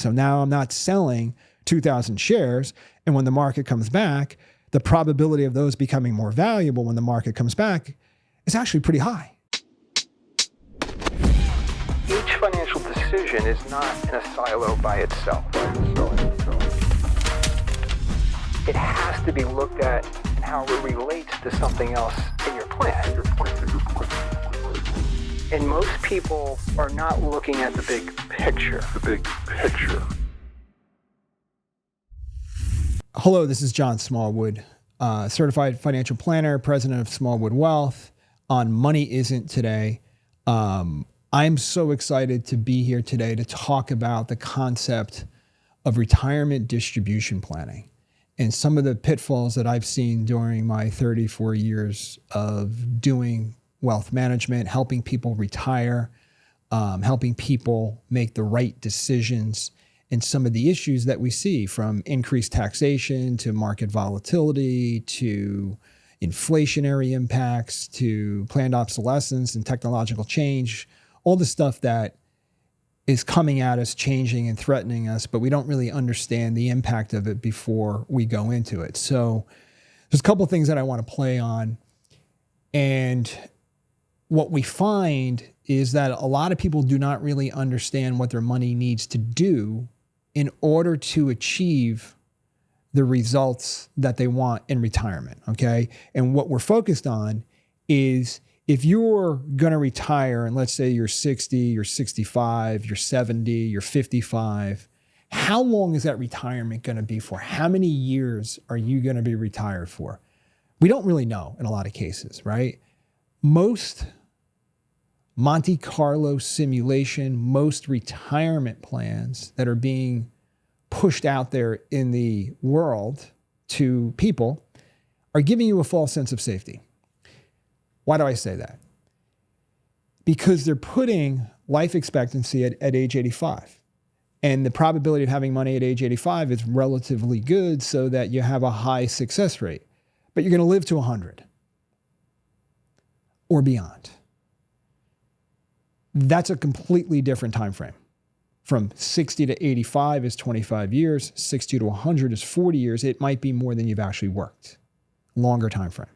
So now I'm not selling 2,000 shares. And when the market comes back, the probability of those becoming more valuable when the market comes back is actually pretty high. Each financial decision is not in a silo by itself. It has to be looked at how it relates to something else in your plan. And most people are not looking at the big picture. Hello, this is John Smallwood, certified financial planner, president of Smallwood Wealth on Money Isn't Today. I'm so excited to be here today to talk about the concept of retirement distribution planning and some of the pitfalls that I've seen during my 34 years of doing wealth management, helping people retire, helping people make the right decisions, and some of the issues that we see, from increased taxation to market volatility to inflationary impacts to planned obsolescence and technological change, all the stuff that is coming at us, changing and threatening us, but we don't really understand the impact of it before we go into it. So there's a couple of things that I want to play on. And what we find is that a lot of people do not really understand what their money needs to do in order to achieve the results that they want in retirement, okay? And what we're focused on is, if you're going to retire, and let's say you're 60, you're 65, you're 70, you're 55, how long is that retirement going to be for? How many years are you going to be retired for? We don't really know in a lot of cases, right? Most Monte Carlo simulation, most retirement plans that are being pushed out there in the world to people are giving you a false sense of safety. Why do I say that? Because they're putting life expectancy at age 85. And the probability of having money at age 85 is relatively good, so that you have a high success rate. But you're going to live to 100 or beyond. That's a completely different time frame. From 60 to 85 is 25 years. 60 to 100 is 40 years. It might be more than you've actually worked. Longer time frame,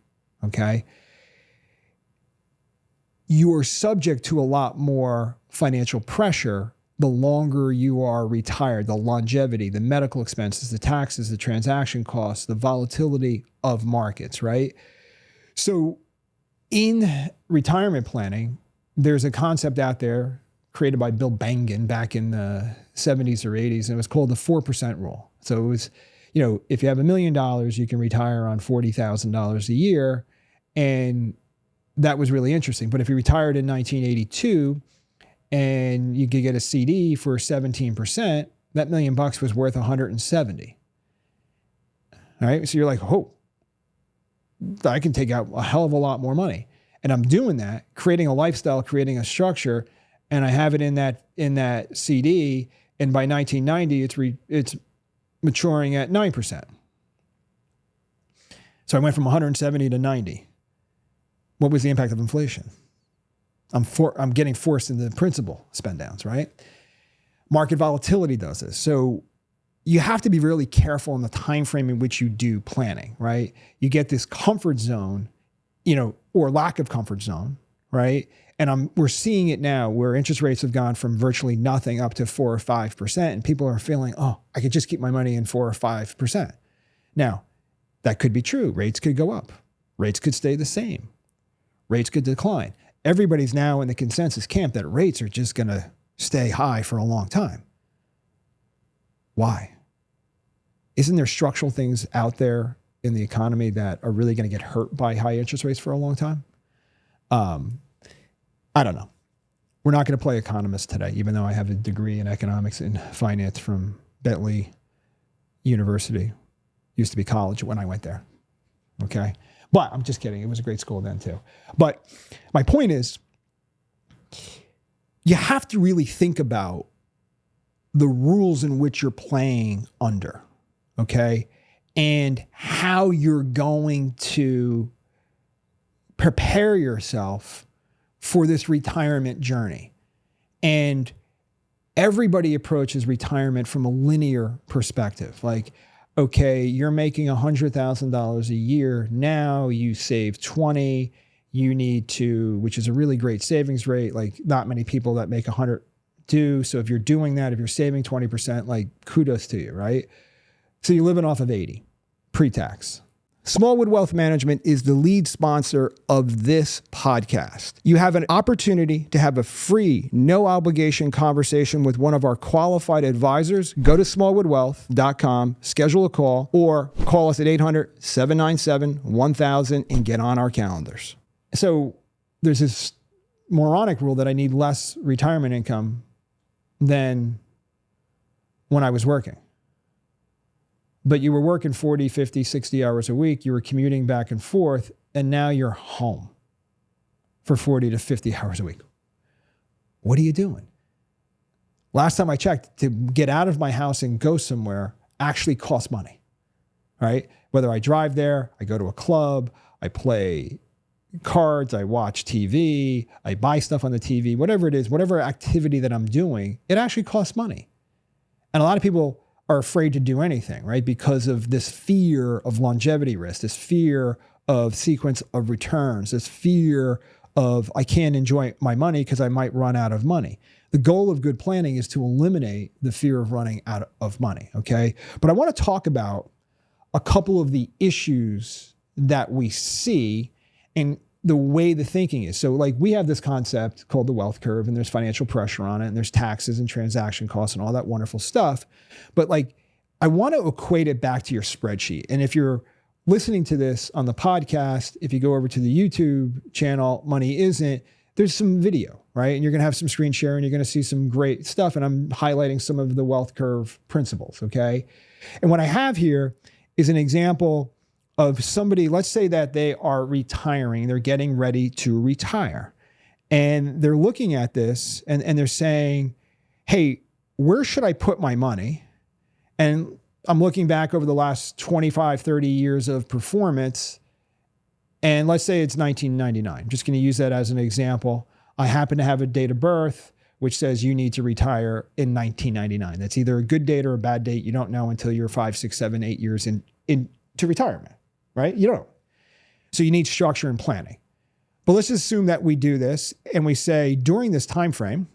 okay? You are subject to a lot more financial pressure the longer you are retired. The longevity, the medical expenses, the taxes, the transaction costs, the volatility of markets, right? So in retirement planning, there's a concept out there created by Bill Bengen back in the 70s or 80s, and it was called the 4% rule. So it was, if you have $1 million, you can retire on $40,000 a year, and that was really interesting. But if you retired in 1982 and you could get a CD for 17%, that $1 million was worth 170. All right. So you're like, oh, I can take out a hell of a lot more money. And I'm doing that, creating a lifestyle, creating a structure, and I have it in that CD. And by 1990, it's maturing at 9%. So I went from 170 to 90. What was the impact of inflation? I'm getting forced into principal spend downs, right? Market volatility does this. So you have to be really careful in the time frame in which you do planning, right? You get this comfort zone, or lack of comfort zone, right? And we're seeing it now where interest rates have gone from virtually nothing up to 4 or 5%, and people are feeling, oh, I could just keep my money in 4 or 5%. Now, that could be true. Rates could go up. Rates could stay the same. Rates could decline. Everybody's now in the consensus camp that rates are just going to stay high for a long time. Why? Isn't there structural things out there in the economy that are really going to get hurt by high interest rates for a long time? I don't know. We're not going to play economist today, even though I have a degree in economics and finance from Bentley University. Used to be college when I went there. Okay. But I'm just kidding. It was a great school then too. But my point is, you have to really think about the rules in which you're playing under, okay? And how you're going to prepare yourself for this retirement journey. And everybody approaches retirement from a linear perspective. Like, okay, you're making $100,000 a year. Now you save 20, you need to, which is a really great savings rate. Like not many people that make 100 do. So if you're doing that, if you're saving 20%, like kudos to you, right? So you're living off of 80 pre-tax. Smallwood Wealth Management is the lead sponsor of this podcast. You have an opportunity to have a free, no obligation conversation with one of our qualified advisors. Go to smallwoodwealth.com, schedule a call, or call us at 800-797-1000 and get on our calendars. So there's this moronic rule that I need less retirement income than when I was working. But you were working 40, 50, 60 hours a week. You were commuting back and forth, and now you're home for 40 to 50 hours a week. What are you doing? Last time I checked, to get out of my house and go somewhere actually costs money, right? Whether I drive there, I go to a club, I play cards, I watch TV, I buy stuff on the TV, whatever it is, whatever activity that I'm doing, it actually costs money. And a lot of people are afraid to do anything, right? Because of this fear of longevity risk, this fear of sequence of returns, this fear of I can't enjoy my money because I might run out of money. The goal of good planning is to eliminate the fear of running out of money, okay? But I want to talk about a couple of the issues that we see and the way the thinking is. So like we have this concept called the wealth curve, and there's financial pressure on it, and there's taxes and transaction costs and all that wonderful stuff. But like, I want to equate it back to your spreadsheet. And if you're listening to this on the podcast, if you go over to the YouTube channel, Money Isn't, there's some video, right? And you're going to have some screen share and you're going to see some great stuff. And I'm highlighting some of the wealth curve principles, okay? And what I have here is an example of somebody, let's say that they are retiring, they're getting ready to retire. And they're looking at this and they're saying, hey, where should I put my money? And I'm looking back over the last 25, 30 years of performance. And let's say it's 1999. I'm just going to use that as an example. I happen to have a date of birth which says you need to retire in 1999. That's either a good date or a bad date. You don't know until you're 5, 6, 7, 8 years into retirement, right? You don't. So you need structure and planning. But let's assume that we do this and we say during this time frame,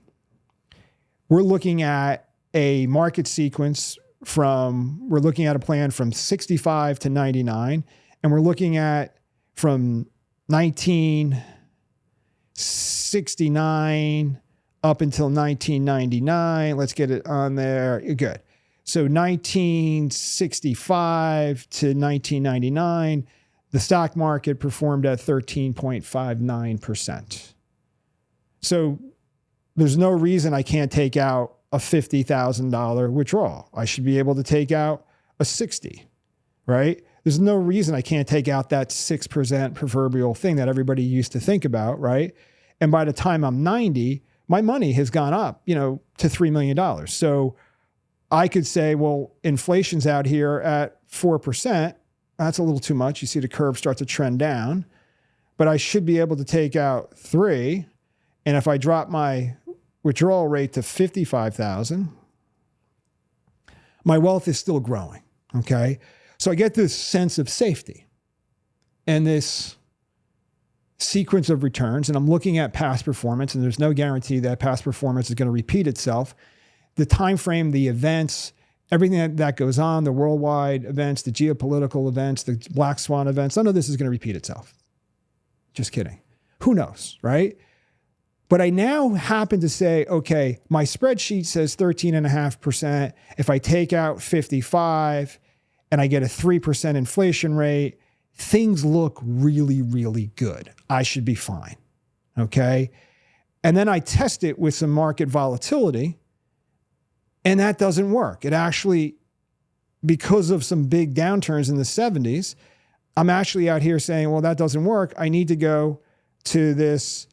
we're looking at a market sequence we're looking at a plan from 65 to 99, and we're looking at from 1969 up until 1999. Let's get it on there. You're good. So 1965 to 1999, the stock market performed at 13.59%. So there's no reason I can't take out a $50,000 withdrawal. I should be able to take out a 60, right? There's no reason I can't take out that 6% proverbial thing that everybody used to think about, right? And by the time I'm 90, my money has gone up, to $3 million. So I could say, well, inflation's out here at 4%. That's a little too much. You see the curve start to trend down, but I should be able to take out 3. And if I drop my withdrawal rate to 55,000, my wealth is still growing. Okay. So I get this sense of safety and this sequence of returns, and I'm looking at past performance, and there's no guarantee that past performance is going to repeat itself. The time frame, the events, everything that goes on, the worldwide events, the geopolitical events, the black swan events, none of this is going to repeat itself. Just kidding. Who knows, right? But I now happen to say, okay, my spreadsheet says 13.5%. If I take out 55 and I get a 3% inflation rate, things look really, really good. I should be fine, okay? And then I test it with some market volatility, and that doesn't work. It actually, because of some big downturns in the 70s, I'm actually out here saying, well, that doesn't work. I need to go to this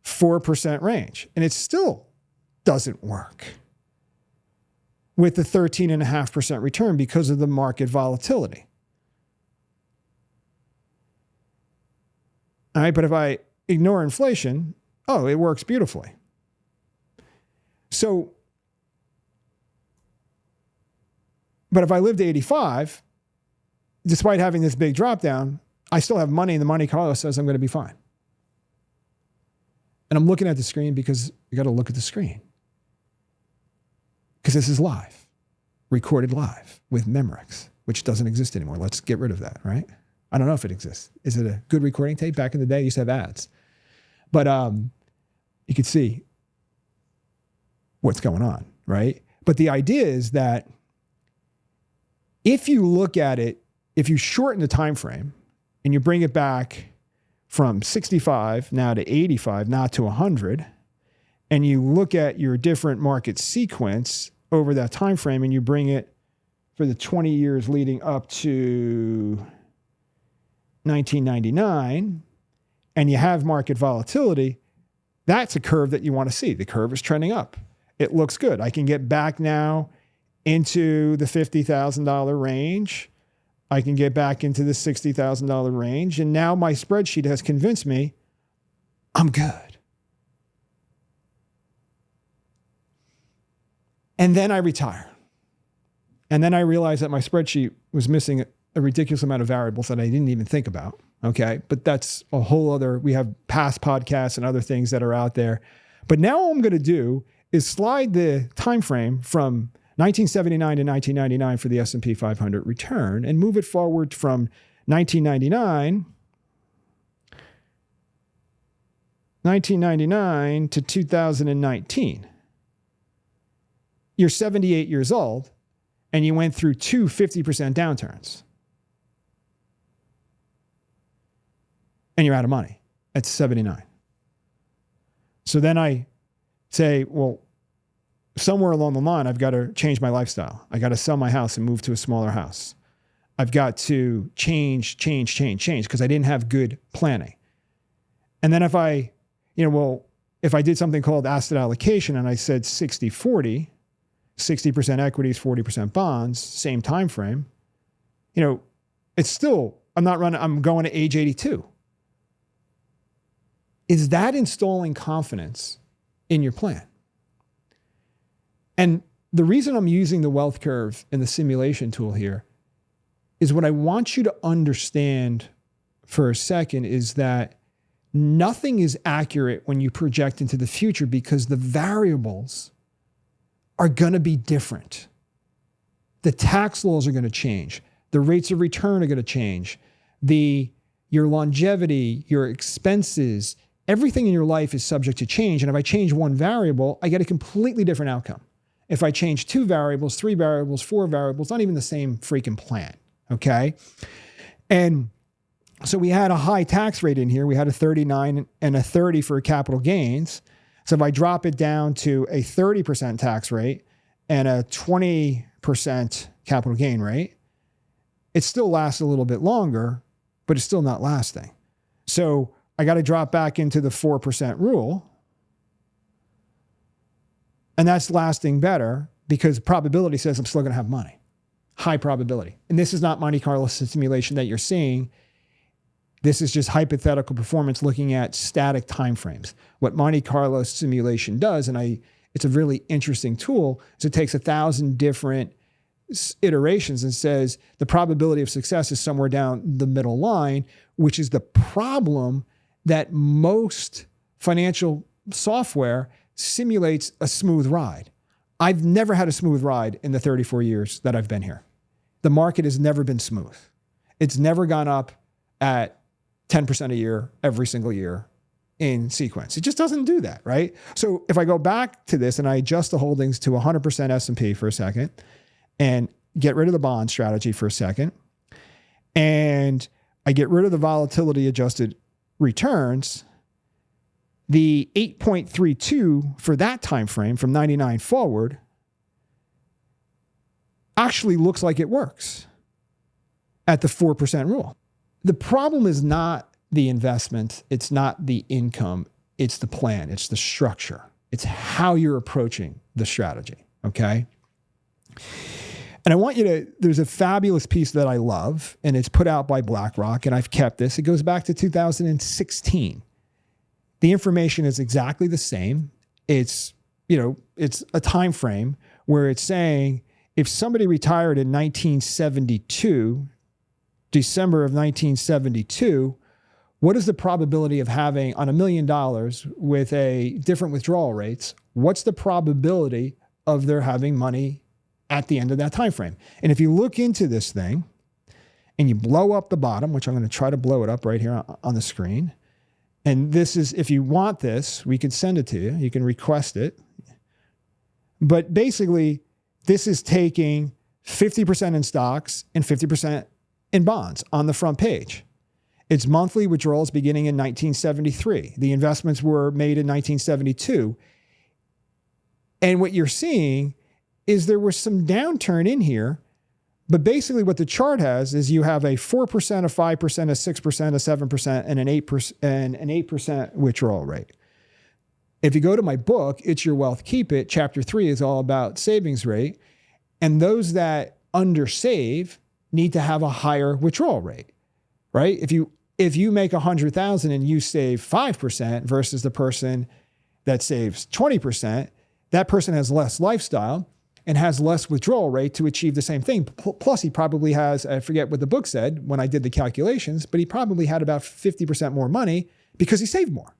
4% range. And it still doesn't work with the 13.5% return because of the market volatility. All right, but if I ignore inflation, it works beautifully. So But if I live to 85, despite having this big drop down, I still have money and the Monte Carlo says I'm going to be fine. And I'm looking at the screen because you got to look at the screen. Because this is live, recorded live with Memorex, which doesn't exist anymore. Let's get rid of that, right? I don't know if it exists. Is it a good recording tape? Back in the day, you used to have ads. But you could see what's going on, right? But the idea is that if you look at it, if you shorten the time frame and you bring it back from 65 now to 85, now to 100, and you look at your different market sequence over that time frame and you bring it for the 20 years leading up to 1999, and you have market volatility, that's a curve that you want to see. The curve is trending up. It looks good. I can get back now into the $50,000 range. I can get back into the $60,000 range. And now my spreadsheet has convinced me I'm good. And then I retire. And then I realized that my spreadsheet was missing a ridiculous amount of variables that I didn't even think about. Okay. But that's a whole other, we have past podcasts and other things that are out there. But now all I'm going to do is slide the time frame from 1979 to 1999 for the S&P 500 return and move it forward from 1999 to 2019. You're 78 years old and you went through two 50% downturns. And you're out of money at 79. So then I say, well, somewhere along the line, I've got to change my lifestyle. I got to sell my house and move to a smaller house. I've got to change, because I didn't have good planning. And then if I did something called asset allocation and I said 60-40, 60% equities, 40% bonds, same time frame, it's still, I'm going to age 82. Is that installing confidence in your plan? And the reason I'm using the wealth curve and the simulation tool here is what I want you to understand for a second is that nothing is accurate when you project into the future because the variables are going to be different. The tax laws are going to change. The rates of return are going to change. Your longevity, your expenses, everything in your life is subject to change. And if I change one variable, I get a completely different outcome. If I change 2 variables, 3 variables, 4 variables, not even the same freaking plan, okay? And so we had a high tax rate in here. We had a 39 and a 30 for capital gains. So if I drop it down to a 30% tax rate and a 20% capital gain rate, it still lasts a little bit longer, but it's still not lasting. So I got to drop back into the 4% rule. And that's lasting better because probability says I'm still going to have money. High probability. And this is not Monte Carlo simulation that you're seeing. This is just hypothetical performance looking at static timeframes. What Monte Carlo simulation does, and it's a really interesting tool, is it takes 1,000 different iterations and says the probability of success is somewhere down the middle line, which is the problem that most financial software simulates a smooth ride. I've never had a smooth ride in the 34 years that I've been here. The market has never been smooth. It's never gone up at 10% a year, every single year in sequence. It just doesn't do that, right? So if I go back to this and I adjust the holdings to 100% S&P for a second and get rid of the bond strategy for a second, and I get rid of the volatility adjusted returns, the 8.32 for that time frame from 99 forward actually looks like it works at the 4% rule. The problem is not the investment, it's not the income, it's the plan, it's the structure. It's how you're approaching the strategy, okay? And I want you to, there's a fabulous piece that I love, and it's put out by BlackRock, and I've kept this. It goes back to 2016. The information is exactly the same. It's a time frame where it's saying if somebody retired in 1972, December of 1972, what is the probability of having on $1 million with a different withdrawal rates? What's the probability of their having money at the end of that time frame? And if you look into this thing and you blow up the bottom, which I'm going to try to blow it up right here on the screen. And this is, if you want this, we can send it to you. You can request it. But basically, this is taking 50% in stocks and 50% in bonds on the front page. It's monthly withdrawals beginning in 1973. The investments were made in 1972. And what you're seeing is there was some downturn in here, but basically what the chart has is you have a 4%, a 5%, a 6%, a 7%, and an 8% withdrawal rate. If you go to my book, It's Your Wealth, Keep It, chapter 3 is all about savings rate. And those that undersave need to have a higher withdrawal rate, right? If you make 100,000 and you save 5% versus the person that saves 20%, that person has less lifestyle and has less withdrawal rate to achieve the same thing. Plus, he probably has, I forget what the book said when I did the calculations, but he probably had about 50% more money because he saved more.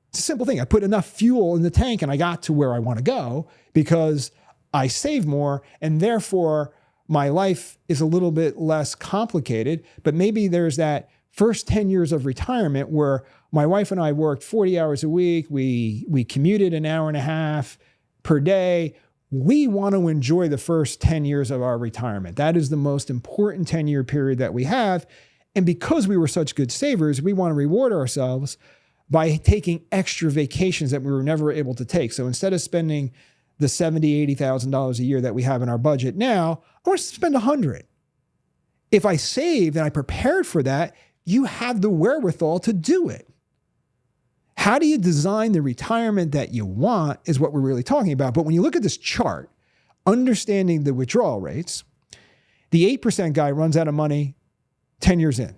It's a simple thing. I put enough fuel in the tank and I got to where I want to go because I save more, and therefore my life is a little bit less complicated. But maybe there's that first 10 years of retirement where my wife and I worked 40 hours a week. We commuted an hour and a half per day. We want to enjoy the first 10 years of our retirement. That is the most important 10-year period that we have. And because we were such good savers, we want to reward ourselves by taking extra vacations that we were never able to take. So instead of spending the $70,000, $80,000 a year that we have in our budget now, I want to spend $100,000. If I saved and I prepared for that, you have the wherewithal to do it. How do you design the retirement that you want is what we're really talking about. But when you look at this chart, understanding the withdrawal rates, the 8% guy runs out of money 10 years in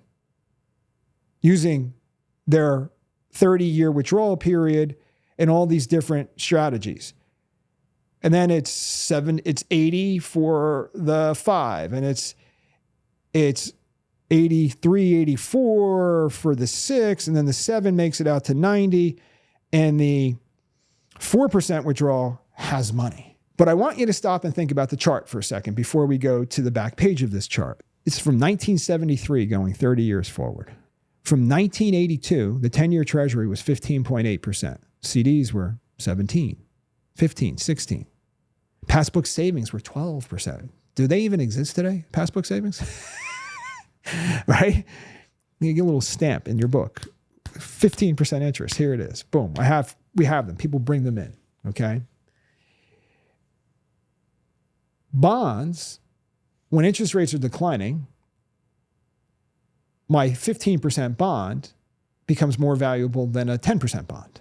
using their 30-year withdrawal period and all these different strategies. And then it's 80 for the 5, and it's 83, 84 for the 6, and then the 7 makes it out to 90, and the 4% withdrawal has money. But I want you to stop and think about the chart for a second before we go to the back page of this chart. It's from 1973 going 30 years forward. From 1982, the 10-year treasury was 15.8%. CDs were 17, 15, 16. Passbook savings were 12%. Do they even exist today, passbook savings? Right? You get a little stamp in your book. 15% interest. Here it is. Boom. We have them. People bring them in. Okay? Bonds, when interest rates are declining, my 15% bond becomes more valuable than a 10% bond.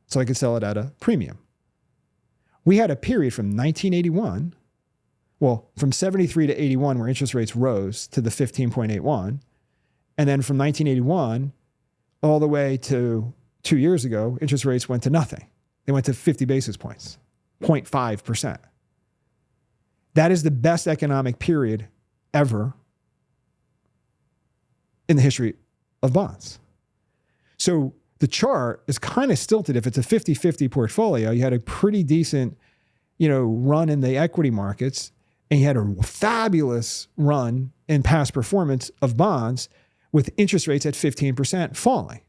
So I could sell it at a premium. We had a period from 1981, from 73 to 81 where interest rates rose to the 15.81. And then from 1981 all the way to 2 years ago, interest rates went to nothing. They went to 50 basis points, 0.5%. That is the best economic period ever in the history of bonds. So the chart is kind of stilted. If it's a 50-50 portfolio, you had a pretty decent, run in the equity markets, and you had a fabulous run in past performance of bonds with interest rates at 15% falling.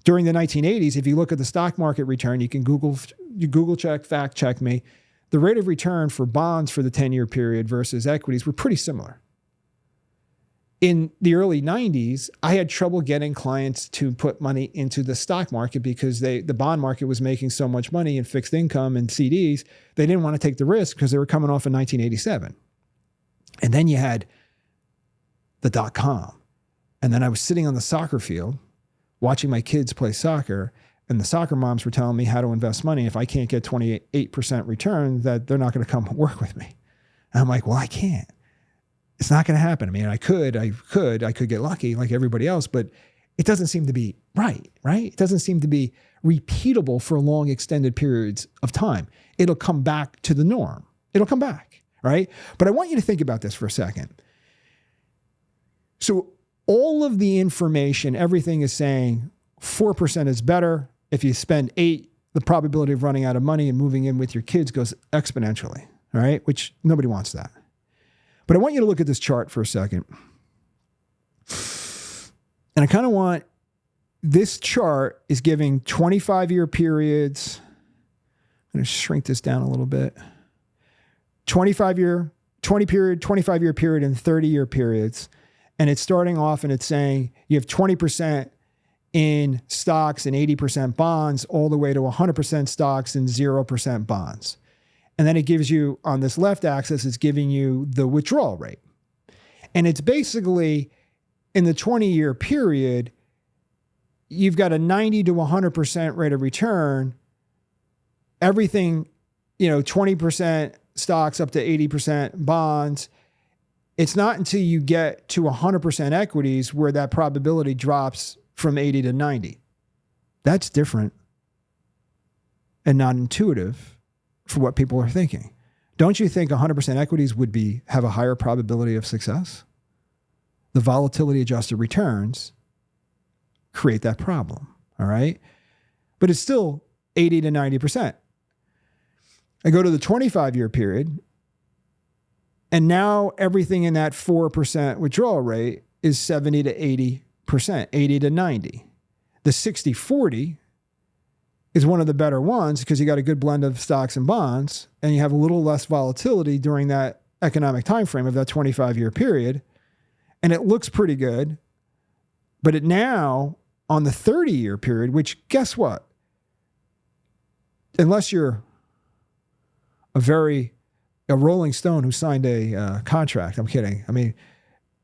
During the 1980s, if you look at the stock market return, you can Google check, fact check me. The rate of return for bonds for the 10-year period versus equities were pretty similar. In the early 90s, I had trouble getting clients to put money into the stock market because the bond market was making so much money in fixed income and CDs. They didn't want to take the risk because they were coming off in 1987. And then you had the .com. And then I was sitting on the soccer field watching my kids play soccer, and the soccer moms were telling me how to invest money. If I can't get 28% return, that they're not going to come work with me. And I'm like, well, I can't. It's not going to happen. I mean, I could get lucky like everybody else, but it doesn't seem to be right? It doesn't seem to be repeatable for long extended periods of time. It'll come back to the norm. It'll come back, right? But I want you to think about this for a second. So all of the information, everything is saying 4% is better. If you spend 8, the probability of running out of money and moving in with your kids goes exponentially, all right? Which nobody wants that. But I want you to look at this chart for a second. And I kind of want, this chart is giving 25-year periods. I'm going to shrink this down a little bit. 25-year period, 25-year period, and 30-year periods. And it's starting off and it's saying you have 20% in stocks and 80% bonds, all the way to 100% stocks and 0% bonds. And then it gives you, on this left axis, it's giving you the withdrawal rate. And it's basically, in the 20-year period, you've got a 90 to 100% rate of return. Everything, 20% stocks up to 80% bonds. It's not until you get to 100% equities where that probability drops from 80 to 90. That's different and not intuitive for what people are thinking. Don't you think 100% equities would have a higher probability of success? The volatility adjusted returns create that problem, all right? But it's still 80 to 90%. I go to the 25-year period, and now everything in that 4% withdrawal rate is 70 to 80%, 80 to 90. The 60-40 is one of the better ones because you got a good blend of stocks and bonds, and you have a little less volatility during that economic time frame of that 25-year period, and it looks pretty good. But it now, on the 30-year period, which, guess what? Unless you're a Rolling Stone who signed a contract, I'm kidding. I mean,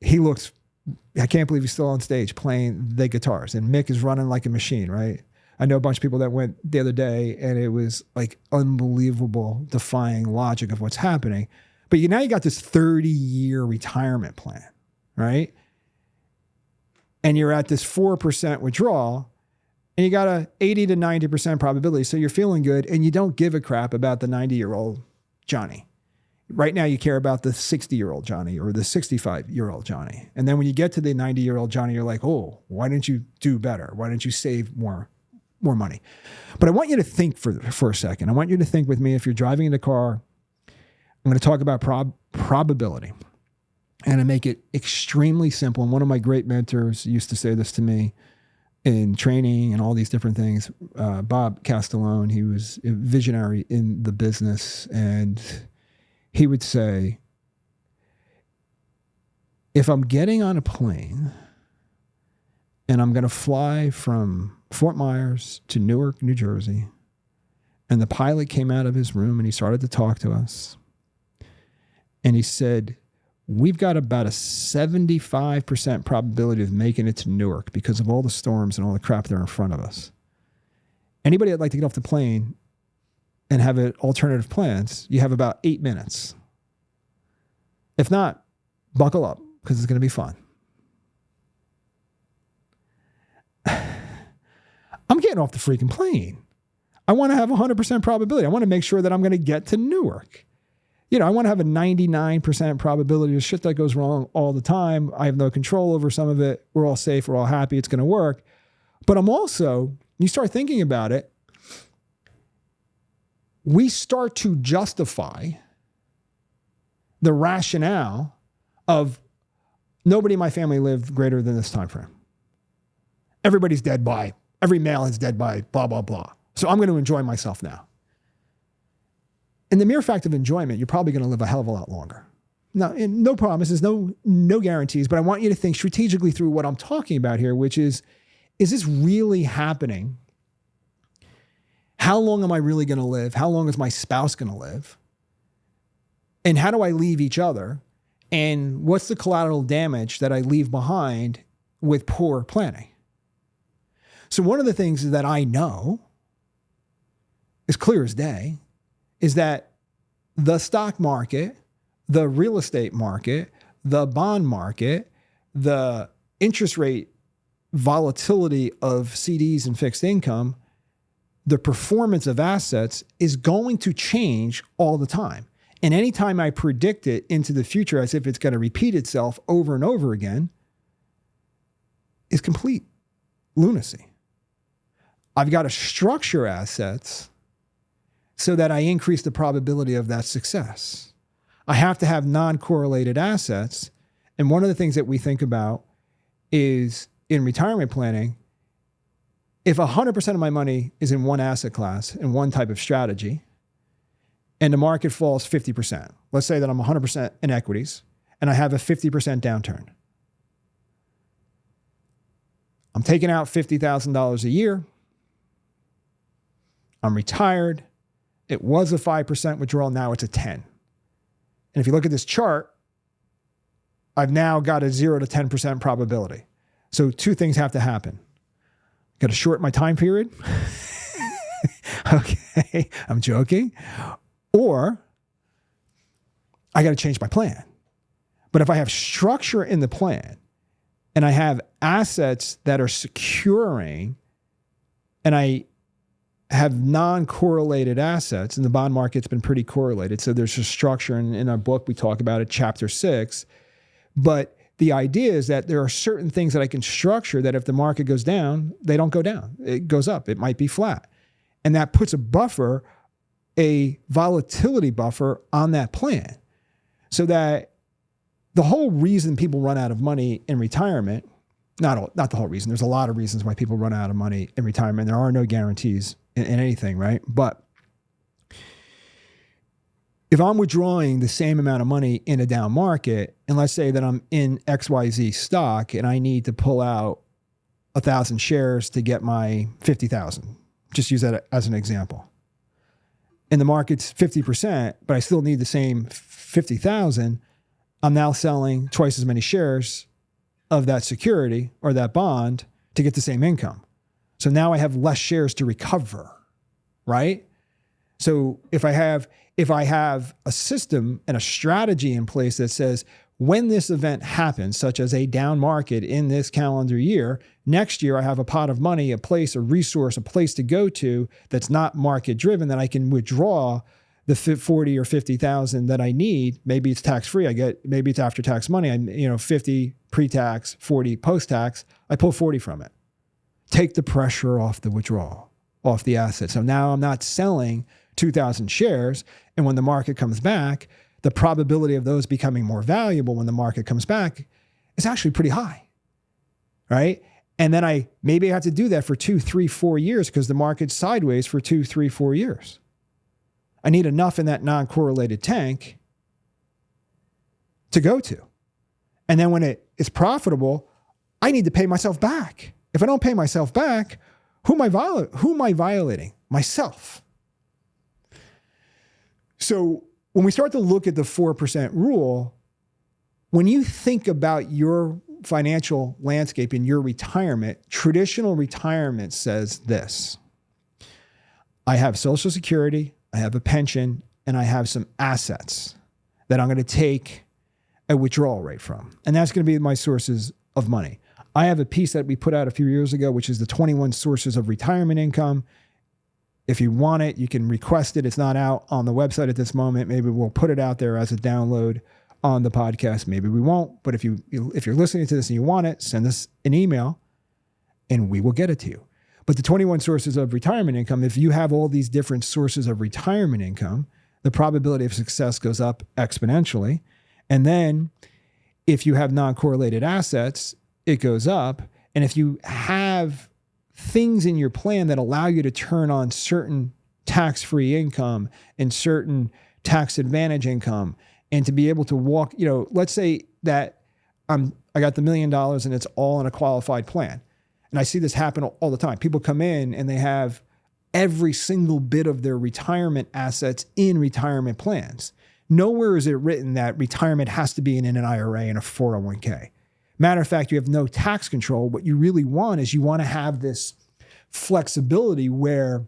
I can't believe he's still on stage playing the guitars, and Mick is running like a machine, right? I know a bunch of people that went the other day, and it was like unbelievable, defying logic of what's happening. But now you got this 30-year retirement plan, right? And you're at this 4% withdrawal, and you got a 80 to 90% probability. So you're feeling good, and you don't give a crap about the 90-year-old Johnny. Right now, you care about the 60-year-old Johnny or the 65-year-old Johnny. And then when you get to the 90-year-old Johnny, you're like, oh, why didn't you do better? Why didn't you save more money? But I want you to think for a second. I want you to think with me, if you're driving in a car, I'm going to talk about probability. And I make it extremely simple. And one of my great mentors used to say this to me in training and all these different things. Bob Castellone, he was a visionary in the business. And he would say, if I'm getting on a plane and I'm going to fly from Fort Myers to Newark, New Jersey, and the pilot came out of his room and he started to talk to us, and he said, we've got about a 75% probability of making it to Newark because of all the storms and all the crap that are in front of us. Anybody that'd like to get off the plane and have alternative plans, you have about 8 minutes. If not, buckle up because it's going to be fun. I'm getting off the freaking plane. I want to have 100% probability. I want to make sure that I'm going to get to Newark. I want to have a 99% probability of shit that goes wrong all the time. I have no control over some of it. We're all safe. We're all happy. It's going to work. But you start thinking about it, we start to justify the rationale of nobody in my family lived greater than this time frame. Everybody's dead by, every male is dead by blah, blah, blah. So I'm going to enjoy myself now. And the mere fact of enjoyment, you're probably going to live a hell of a lot longer. Now, no promises, no guarantees, but I want you to think strategically through what I'm talking about here, which is this really happening? How long am I really going to live? How long is my spouse going to live? And how do I leave each other? And what's the collateral damage that I leave behind with poor planning? So one of the things that I know, as clear as day, is that the stock market, the real estate market, the bond market, the interest rate volatility of CDs and fixed income, the performance of assets is going to change all the time. And anytime I predict it into the future as if it's going to repeat itself over and over again is complete lunacy. I've got to structure assets so that I increase the probability of that success. I have to have non-correlated assets. And one of the things that we think about is in retirement planning, if 100% of my money is in one asset class and one type of strategy, and the market falls 50%, let's say that I'm 100% in equities and I have a 50% downturn. I'm taking out $50,000 a year. I'm retired. It was a 5% withdrawal. Now it's a 10. And if you look at this chart, I've now got a 0 to 10% probability. So two things have to happen. Got to short my time period. Okay, I'm joking. Or I got to change my plan. But if I have structure in the plan and I have assets that are securing and I have non-correlated assets, and the bond market's been pretty correlated. So there's a structure in our book, we talk about it, chapter 6. But the idea is that there are certain things that I can structure that if the market goes down, they don't go down. It goes up. It might be flat. And that puts a buffer, a volatility buffer on that plan. So that the whole reason people run out of money in retirement, not the whole reason, there's a lot of reasons why people run out of money in retirement. There are no guarantees in anything, right? But if I'm withdrawing the same amount of money in a down market, and let's say that I'm in XYZ stock and I need to pull out 1,000 shares to get my 50,000, just use that as an example. And the market's 50%, but I still need the same 50,000. I'm now selling twice as many shares of that security or that bond to get the same income. So now I have less shares to recover, right? So if I have a system and a strategy in place that says when this event happens, such as a down market in this calendar year, next year I have a pot of money, a place, a resource, a place to go to that's not market driven, that I can withdraw the 40 or 50,000 that I need. Maybe it's tax free. Maybe it's after tax money. 50 pre-tax, 40 post-tax. I pull 40 from it. Take the pressure off the withdrawal, off the asset. So now I'm not selling 2,000 shares. And when the market comes back, the probability of those becoming more valuable when the market comes back is actually pretty high, right? And then I have to do that for 2, 3, 4 years because the market's sideways for 2, 3, 4 years. I need enough in that non-correlated tank to go to. And then when it is profitable, I need to pay myself back. If I don't pay myself back, who am I violating? Myself. So when we start to look at the 4% rule, when you think about your financial landscape in your retirement, traditional retirement says this: I have Social Security, I have a pension, and I have some assets that I'm going to take a withdrawal rate from. And that's going to be my sources of money. I have a piece that we put out a few years ago, which is the 21 sources of retirement income. If you want it, you can request it. It's not out on the website at this moment. Maybe we'll put it out there as a download on the podcast. Maybe we won't. But if you're listening to this and you want it, send us an email and we will get it to you. But the 21 sources of retirement income, if you have all these different sources of retirement income, the probability of success goes up exponentially. And then if you have non-correlated assets, it goes up. And if you have things in your plan that allow you to turn on certain tax-free income and certain tax advantage income, and to be able to walk, let's say that I got the $1 million and it's all in a qualified plan. And I see this happen all the time. People come in and they have every single bit of their retirement assets in retirement plans. Nowhere is it written that retirement has to be in an IRA and a 401k. Matter of fact, you have no tax control. What you really want is you want to have this flexibility where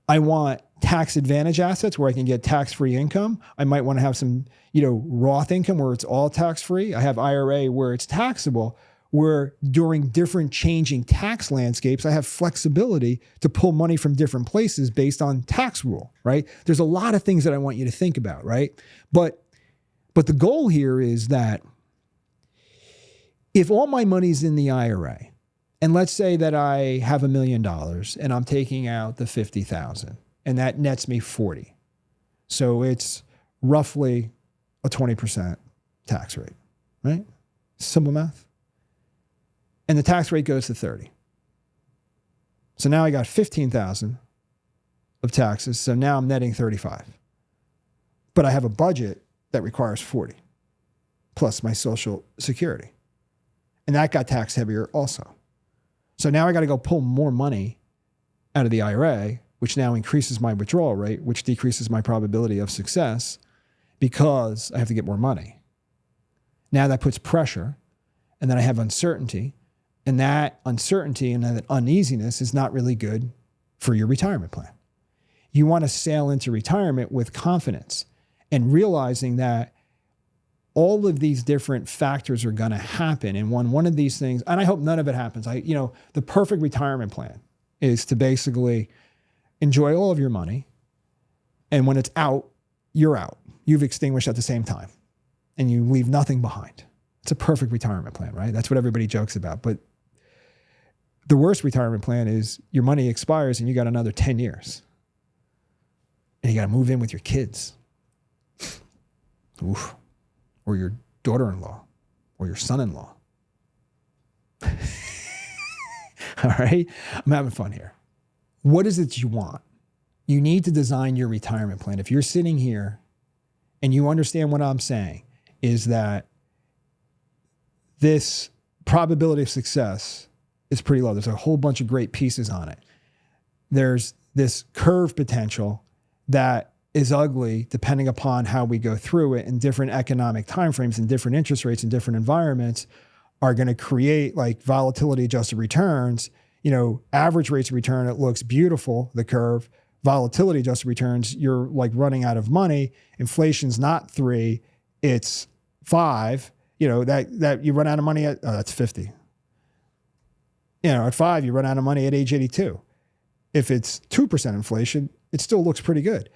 I want tax advantage assets where I can get tax-free income. I might want to have some, Roth income where it's all tax-free. I have IRA where it's taxable, where during different changing tax landscapes, I have flexibility to pull money from different places based on tax rule, right? There's a lot of things that I want you to think about, right? But the goal here is that if all my money's in the IRA, and let's say that I have $1 million and I'm taking out the 50,000 and that nets me 40. So it's roughly a 20% tax rate, right? Simple math. And the tax rate goes to 30. So now I got 15,000 of taxes. So now I'm netting 35. But I have a budget that requires 40 plus my Social Security. And that got tax heavier also. So now I got to go pull more money out of the IRA, which now increases my withdrawal rate, which decreases my probability of success because I have to get more money. Now that puts pressure, and then I have uncertainty. And that uncertainty and that uneasiness is not really good for your retirement plan. You want to sail into retirement with confidence and realizing that all of these different factors are going to happen. And one of these things, and I hope none of it happens. The perfect retirement plan is to basically enjoy all of your money. And when it's out, you're out. You've extinguished at the same time and you leave nothing behind. It's a perfect retirement plan, right? That's what everybody jokes about. But the worst retirement plan is your money expires and you got another 10 years. And you got to move in with your kids. Oof. Or your daughter-in-law or your son-in-law. All right? I'm having fun here. What is it you want? You need to design your retirement plan. If you're sitting here and you understand what I'm saying is that this probability of success is pretty low. There's a whole bunch of great pieces on it. There's this curve potential that is ugly depending upon how we go through it, and different economic timeframes and different interest rates and different environments are going to create like volatility adjusted returns. Average rates of return, it looks beautiful, the curve. Volatility adjusted returns, you're like running out of money. Inflation's not 3, it's 5. That you run out of money at, that's 50. At 5, you run out of money at age 82. If it's 2% inflation, it still looks pretty good.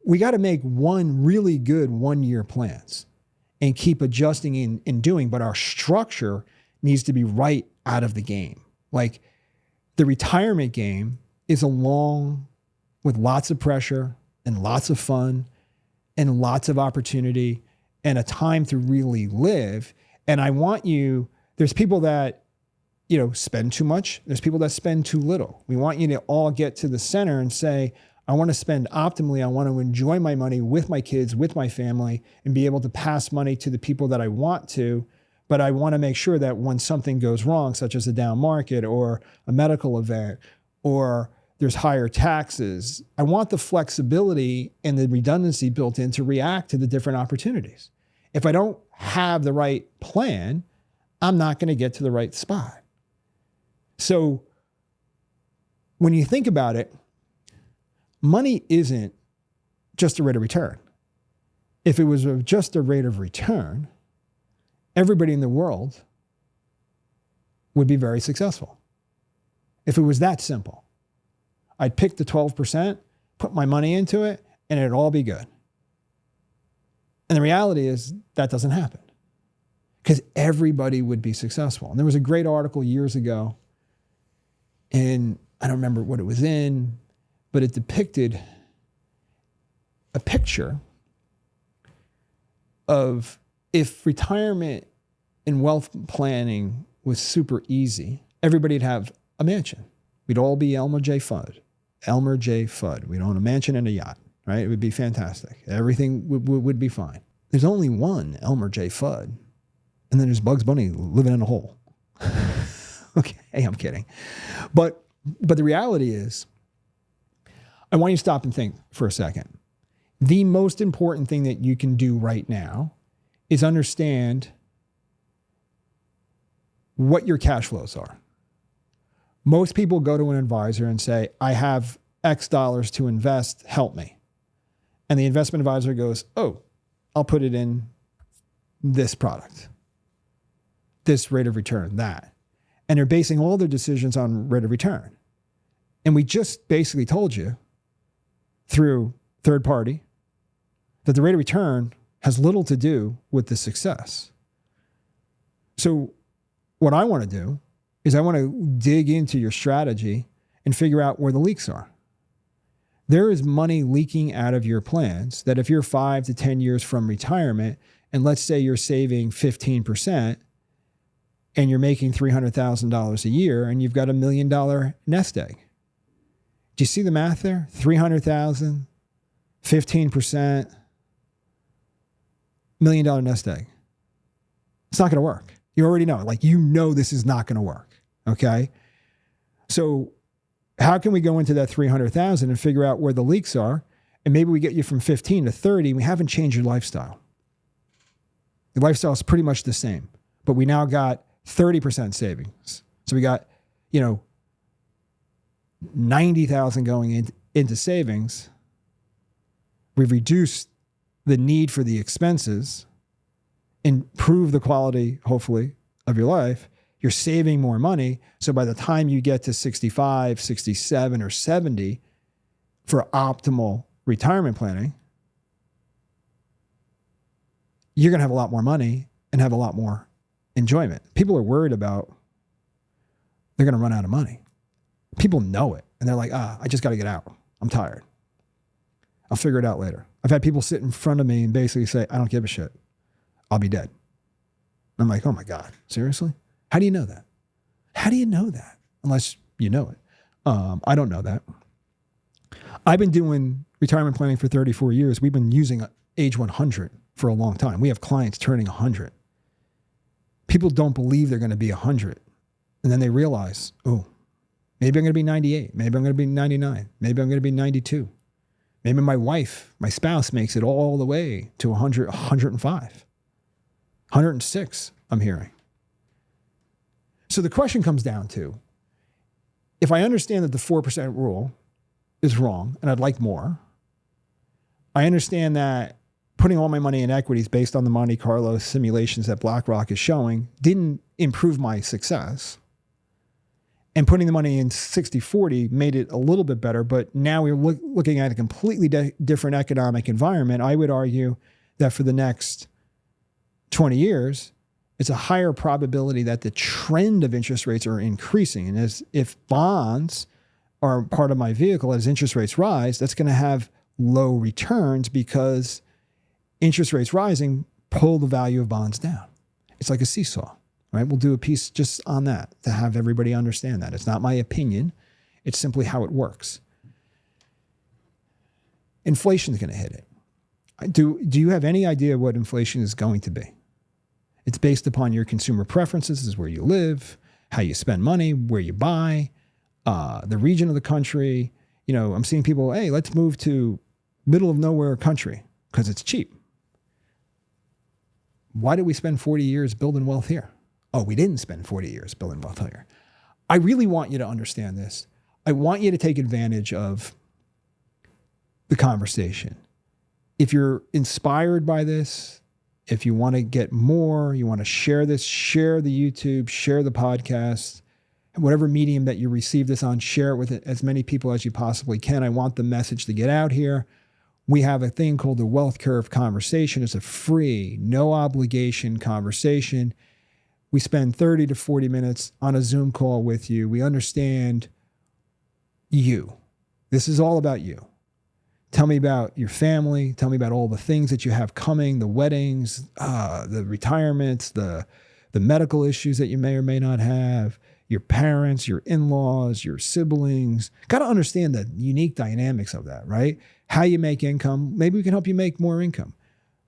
We got to make one really good 1-year plans and keep adjusting and doing, but our structure needs to be right out of the game. Like the retirement game is a long, with lots of pressure and lots of fun and lots of opportunity and a time to really live. And I want you, there's people that, spend too much. There's people that spend too little. We want you to all get to the center and say, I want to spend optimally. I want to enjoy my money with my kids, with my family, and be able to pass money to the people that I want to. But I want to make sure that when something goes wrong, such as a down market or a medical event, or there's higher taxes, I want the flexibility and the redundancy built in to react to the different opportunities. If I don't have the right plan, I'm not going to get to the right spot. So when you think about it, money isn't just a rate of return. If it was just a rate of return, everybody in the world would be very successful. If it was that simple, I'd pick the 12%, put my money into it, and it'd all be good. And the reality is that doesn't happen because everybody would be successful. And there was a great article years ago, and I don't remember what it was in, but it depicted a picture of if retirement and wealth planning was super easy, everybody'd have a mansion. We'd all be Elmer J. Fudd. We'd own a mansion and a yacht, right? It would be fantastic. Everything would be fine. There's only one Elmer J. Fudd, and then there's Bugs Bunny living in a hole. Okay, I'm kidding. But the reality is, I want you to stop and think for a second. The most important thing that you can do right now is understand what your cash flows are. Most people go to an advisor and say, I have X dollars to invest, help me. And the investment advisor goes, oh, I'll put it in this product. this rate of return, that. And they're basing all their decisions on rate of return. And we just basically told you through third party that the rate of return has little to do with the success. So what I want to do is I want to dig into your strategy and figure out where the leaks are. There is money leaking out of your plans that if you're 5 to 10 years from retirement, and let's say you're saving 15% and you're making $300,000 a year and you've got $1 million nest egg. Do you see the math there? 300,000, 15%, $1 million nest egg. It's not going to work. You already know, this is not going to work. Okay. So how can we go into that 300,000 and figure out where the leaks are? And maybe we get you from 15 to 30. And we haven't changed your lifestyle. Your lifestyle is pretty much the same, but we now got 30% savings. So we got, 90,000 going into savings. We've reduced the need for the expenses, improve the quality, hopefully, of your life. You're saving more money. So by the time you get to 65, 67, or 70 for optimal retirement planning, you're going to have a lot more money and have a lot more enjoyment. People are worried about they're going to run out of money. People know it. And they're like, I just got to get out. I'm tired. I'll figure it out later. I've had people sit in front of me and basically say, I don't give a shit. I'll be dead. I'm like, oh my God, seriously? How do you know that? How do you know that? Unless you know it. I don't know that. I've been doing retirement planning for 34 years. We've been using age 100 for a long time. We have clients turning 100. People don't believe they're going to be 100. And then they realize, oh, maybe I'm going to be 98. Maybe I'm going to be 99. Maybe I'm going to be 92. Maybe my wife, my spouse makes it all the way to 100, 105, 106, I'm hearing. So the question comes down to, if I understand that the 4% rule is wrong and I'd like more, I understand that putting all my money in equities based on the Monte Carlo simulations that BlackRock is showing didn't improve my success. And putting the money in 60-40 made it a little bit better, but now we're looking at a completely different economic environment. I would argue that for the next 20 years, it's a higher probability that the trend of interest rates are increasing. And as if bonds are part of my vehicle, as interest rates rise, that's going to have low returns because interest rates rising pull the value of bonds down. It's like a seesaw. Right? We'll do a piece just on that to have everybody understand that. It's not my opinion. It's simply how it works. Inflation is going to hit it. Do you have any idea what inflation is going to be? It's based upon your consumer preferences, is where you live, how you spend money, where you buy, the region of the country. I'm seeing people, hey, let's move to middle of nowhere country because it's cheap. Why did we spend 40 years building wealth here? Oh, we didn't spend 40 years building wealth here. I really want you to understand this. I want you to take advantage of the conversation. If you're inspired by this, if you want to get more, you want to share this, share the YouTube, share the podcast, whatever medium that you receive this on, share it with as many people as you possibly can. I want the message to get out here. We have a thing called the Wealth Curve Conversation. It's a free, no obligation conversation. We spend 30 to 40 minutes on a Zoom call with you. We understand you. This is all about you. Tell me about your family. Tell me about all the things that you have coming, the weddings, the retirements, the medical issues that you may or may not have, your parents, your in-laws, your siblings. Got to understand the unique dynamics of that, right? How you make income. Maybe we can help you make more income.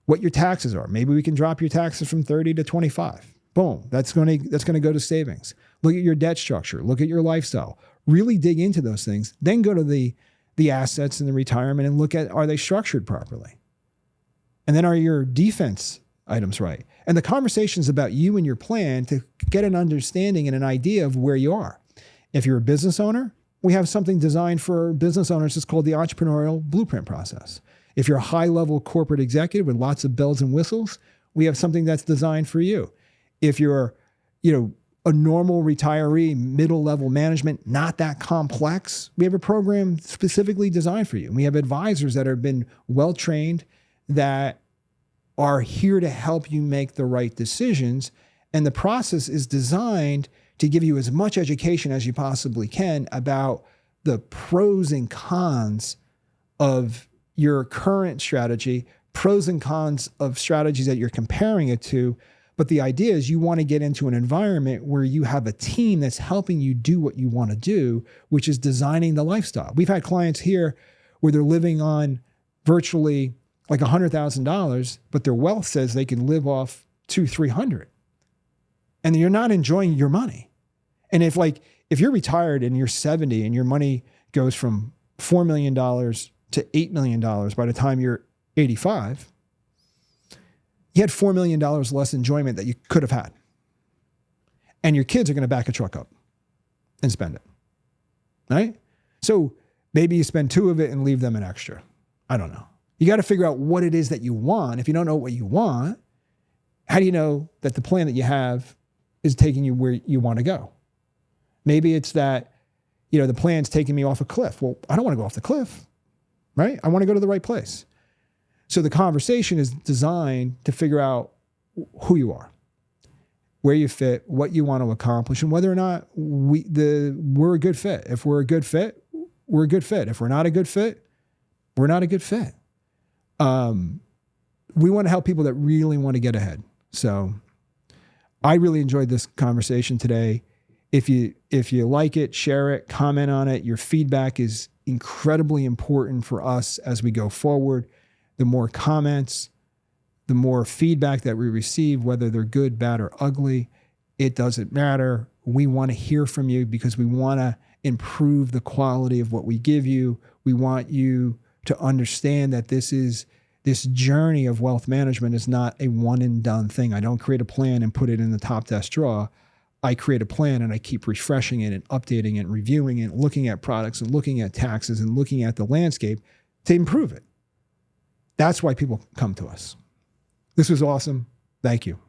What your taxes are. Maybe we can drop your taxes from 30 to 25. Boom. That's going to go to savings. Look at your debt structure. Look at your lifestyle. Really dig into those things. Then go to the assets and the retirement and look at, are they structured properly? And then are your defense items right? And the conversation is about you and your plan to get an understanding and an idea of where you are. If you're a business owner, we have something designed for business owners. It's called the entrepreneurial blueprint process. If you're a high-level corporate executive with lots of bells and whistles, we have something that's designed for you. If you're a normal retiree, middle level management, not that complex. We have a program specifically designed for you. And we have advisors that have been well-trained that are here to help you make the right decisions. And the process is designed to give you as much education as you possibly can about the pros and cons of your current strategy, pros and cons of strategies that you're comparing it to. But the idea is you want to get into an environment where you have a team that's helping you do what you want to do, which is designing the lifestyle. We've had clients here where they're living on virtually like $100,000, but their wealth says they can live off $200,000-$300,000. And you're not enjoying your money. And if you're retired and you're 70 and your money goes from $4 million to $8 million by the time you're 85, you had $4 million less enjoyment that you could have had. And your kids are going to back a truck up and spend it. Right? So maybe you spend 2 of it and leave them an extra. I don't know. You got to figure out what it is that you want. If you don't know what you want, how do you know that the plan that you have is taking you where you want to go? Maybe it's that, the plan's taking me off a cliff. Well, I don't want to go off the cliff, right? I want to go to the right place. So the conversation is designed to figure out who you are, where you fit, what you want to accomplish, and whether or not we're a good fit. If we're a good fit, we're a good fit. If we're not a good fit, we're not a good fit. We want to help people that really want to get ahead. So I really enjoyed this conversation today. If you like it, share it, comment on it. Your feedback is incredibly important for us as we go forward. The more comments, the more feedback that we receive, whether they're good, bad, or ugly, it doesn't matter. We want to hear from you because we want to improve the quality of what we give you. We want you to understand that this journey of wealth management is not a one and done thing. I don't create a plan and put it in the top desk drawer. I create a plan and I keep refreshing it and updating it and reviewing it, looking at products and looking at taxes and looking at the landscape to improve it. That's why people come to us. This was awesome. Thank you.